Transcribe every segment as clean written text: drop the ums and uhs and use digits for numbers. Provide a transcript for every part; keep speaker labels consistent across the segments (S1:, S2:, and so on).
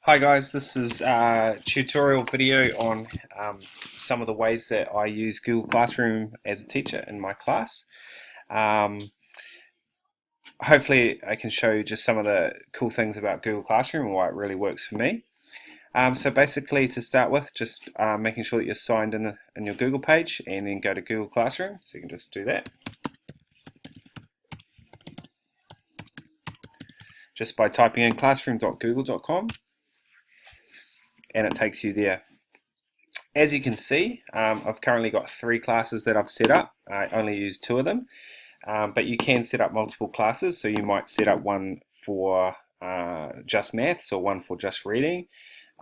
S1: Hi guys, this is a tutorial video on some of the ways that I use Google Classroom as a teacher in my class. Um, Hopefully I can show you just some of the cool things about Google Classroom and why it really works for me. So basically, to start with, just making sure that you're signed in your Google page, and then go to Google Classroom. So you can just do that just by typing in classroom.google.com, and it takes you there. As you can see, I've currently got 3 classes that I've set up. I only use 2 of them, but you can set up multiple classes. So you might set up one for just maths, or one for just reading,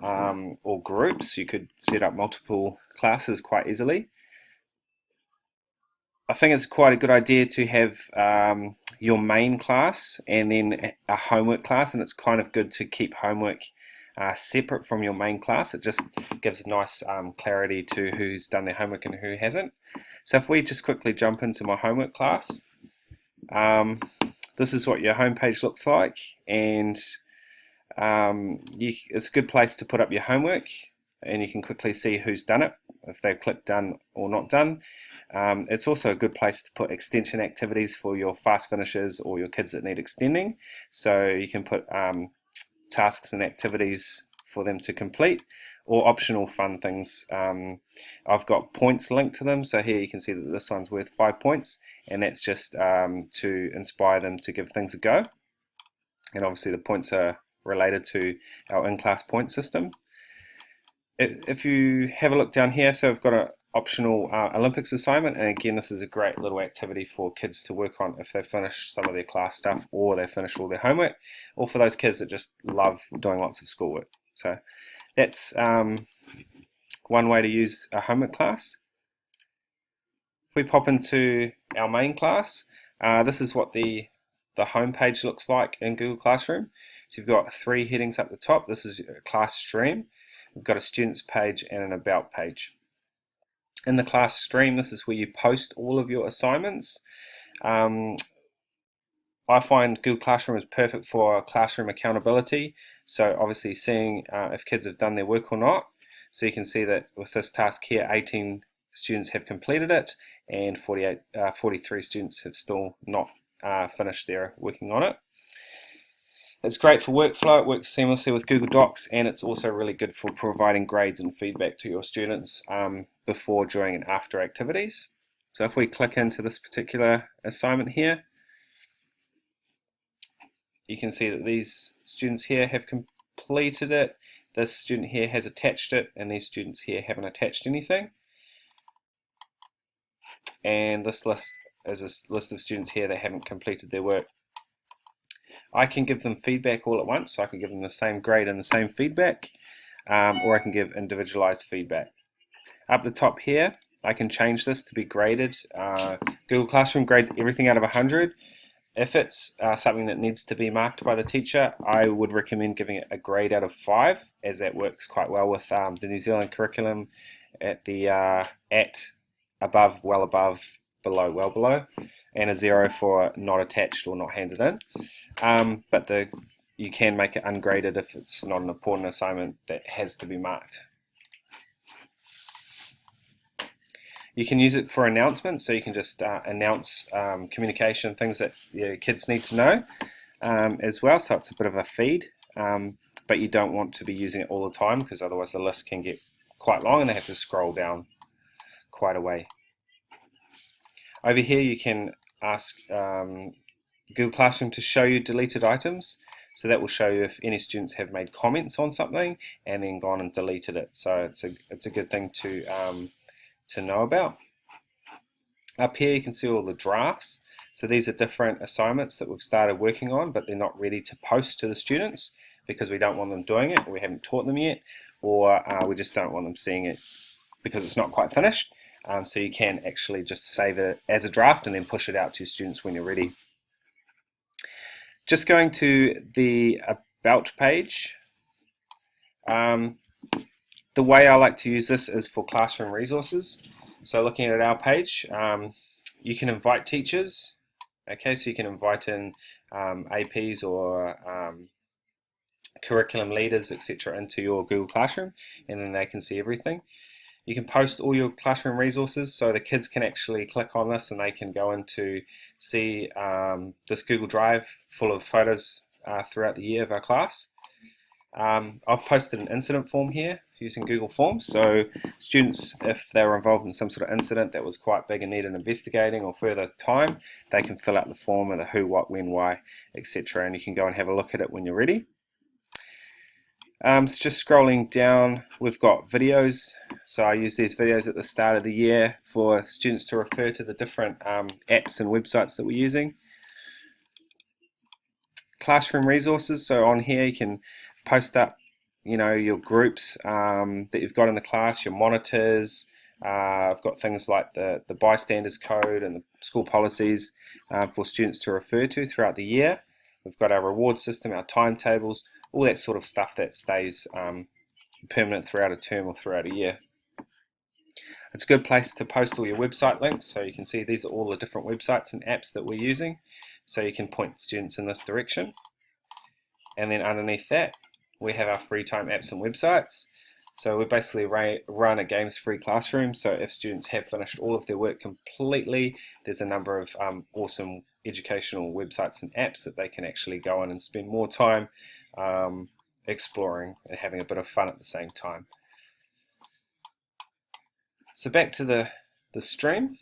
S1: or groups. You could set up multiple classes quite easily. I think it's quite a good idea to have your main class and then a homework class, and it's kind of good to keep homework separate from your main class. It just gives nice clarity to who's done their homework and who hasn't. So if we just quickly jump into my homework class, this is what your homepage looks like, and it's a good place to put up your homework, and you can quickly see who's done it, if they've clicked done or not done. It's also a good place to put extension activities for your fast finishers or your kids that need extending. So you can put tasks and activities for them to complete, or optional fun things. I've got points linked to them, so here you can see that this one's worth 5 points, and that's just to inspire them to give things a go. And obviously the points are related to our in-class point system. If you have a look down here, so I've got an optional Olympics assignment, and again, this is a great little activity for kids to work on if they finish some of their class stuff, or they finish all their homework, or for those kids that just love doing lots of schoolwork. So that's one way to use a homework class. If we pop into our main class, this is what the home page looks like in Google Classroom. So you've got 3 headings up the top. This is a class stream. We've got a students page and an about page. In the class stream, this is where you post all of your assignments. I find Google Classroom is perfect for classroom accountability. So obviously seeing if kids have done their work or not. So you can see that with this task here, 18 students have completed it, and 43 students have still not finished their working on it. It's great for workflow. It works seamlessly with Google Docs, and it's also really good for providing grades and feedback to your students before, during, and after activities. So if we click into this particular assignment here, you can see that these students here have completed it. This student here has attached it, and these students here haven't attached anything. And this list is a list of students here that haven't completed their work. I can give them feedback all at once, so I can give them the same grade and the same feedback, or I can give individualized feedback. Up the top here, I can change this to be graded. Google Classroom grades everything out of 100. If it's something that needs to be marked by the teacher, I would recommend giving it a grade out of 5, as that works quite well with the New Zealand curriculum at the above, well above, below, well below, and a 0 for not attached or not handed in. But you can make it ungraded if it's not an important assignment that has to be marked. You can use it for announcements, so you can just announce communication, things that your kids need to know as well, so it's a bit of a feed, but you don't want to be using it all the time, because otherwise the list can get quite long and they have to scroll down quite a way. Over here you can ask Google Classroom to show you deleted items, so that will show you if any students have made comments on something and then gone and deleted it. So it's a good thing to know about. Up here you can see all the drafts. So these are different assignments that we've started working on, but they're not ready to post to the students because we don't want them doing it, or we haven't taught them yet, or we just don't want them seeing it because it's not quite finished. So you can actually just save it as a draft and then push it out to your students when you're ready. Just going to the About page. The way I like to use this is for classroom resources. So looking at our page, you can invite teachers. Okay, so you can invite in APs or curriculum leaders, etc. into your Google Classroom, and then they can see everything. You can post all your classroom resources, so the kids can actually click on this and they can go into see this Google Drive full of photos throughout the year of our class. I've posted an incident form here using Google Forms, so students, if they were involved in some sort of incident that was quite big and needed investigating or further time, they can fill out the form and the who, what, when, why, etc. And you can go and have a look at it when you're ready. So just scrolling down, we've got videos. So I use these videos at the start of the year for students to refer to the different apps and websites that we're using. Classroom resources, so on here you can post up your groups that you've got in the class, your monitors. I've got things like the bystanders code and the school policies for students to refer to throughout the year. We've got our reward system, our timetables, all that sort of stuff that stays permanent throughout a term or throughout a year. It's a good place to post all your website links, so you can see these are all the different websites and apps that we're using, so you can point students in this direction. And then underneath that we have our free time apps and websites. So we basically run a games-free classroom, so if students have finished all of their work completely, there's a number of awesome educational websites and apps that they can actually go on and spend more time exploring and having a bit of fun at the same time. So back to the stream,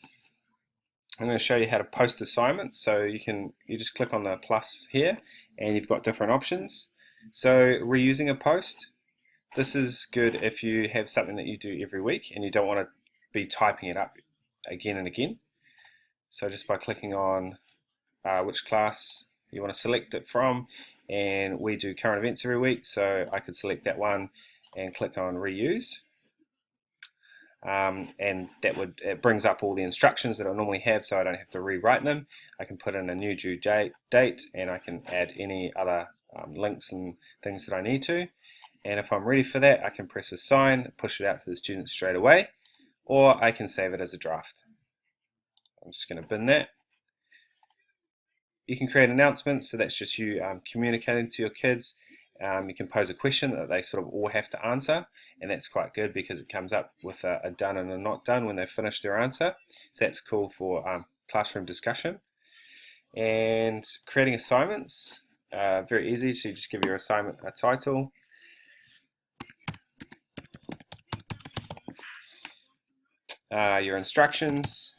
S1: I'm going to show you how to post assignments. So you just click on the plus here and you've got different options. So reusing a post, this is good if you have something that you do every week and you don't want to be typing it up again and again. So just by clicking on which class you want to select it from, and we do current events every week, so I could select that one and click on reuse. And it brings up all the instructions that I normally have, so I don't have to rewrite them. I can put in a new due date and I can add any other links and things that I need to. And if I'm ready for that, I can press assign, push it out to the students straight away, or I can save it as a draft. I'm just going to bin that. You can create announcements, so that's just you communicating to your kids. You can pose a question that they sort of all have to answer, and that's quite good because it comes up with a done and a not done when they've finished their answer. So that's cool for classroom discussion. And creating assignments, very easy. So you just give your assignment a title. Your instructions.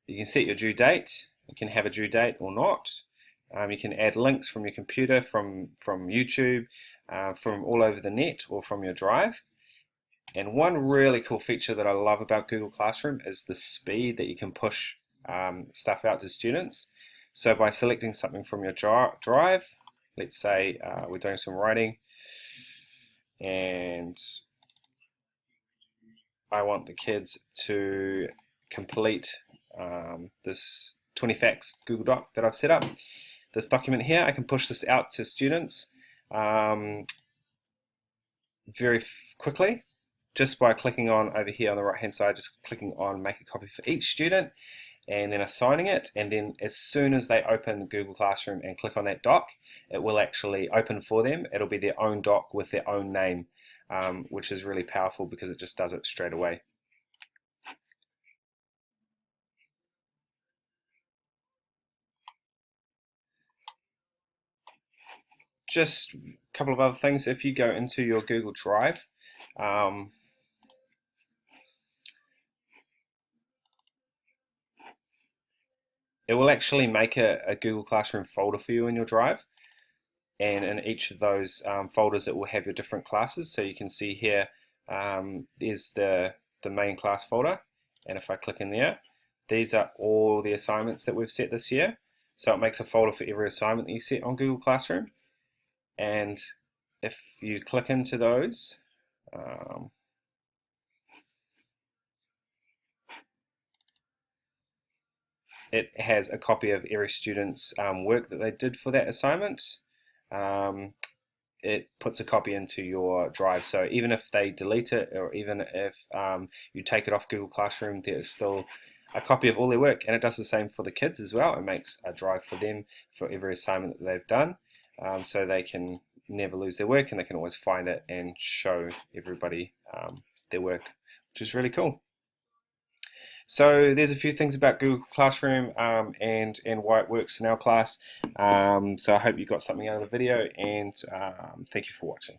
S1: You can set your due date. You can have a due date or not. You can add links from your computer, from YouTube, from all over the net, or from your drive. And one really cool feature that I love about Google Classroom is the speed that you can push stuff out to students. So by selecting something from your drive, let's say we're doing some writing, and I want the kids to complete this 20 facts Google Doc that I've set up. This document here, I can push this out to students very quickly just by clicking on over here on the right hand side, just clicking on make a copy for each student and then assigning it, and then as soon as they open Google Classroom and click on that doc, it will actually open for them. It'll be their own doc with their own name, which is really powerful because it just does it straight away. Just a couple of other things. If you go into your Google Drive, it will actually make a Google Classroom folder for you in your Drive, and in each of those folders it will have your different classes. So you can see here there's the main class folder, and if I click in there, these are all the assignments that we've set this year. So it makes a folder for every assignment that you set on Google Classroom. And if you click into those, it has a copy of every student's work that they did for that assignment. It puts a copy into your Drive, so even if they delete it, or even if you take it off Google Classroom, there's still a copy of all their work. And it does the same for the kids as well. It makes a Drive for them for every assignment that they've done. so they can never lose their work and they can always find it and show everybody their work, which is really cool. So there's a few things about Google Classroom and why it works in our class. So I hope you got something out of the video, and thank you for watching.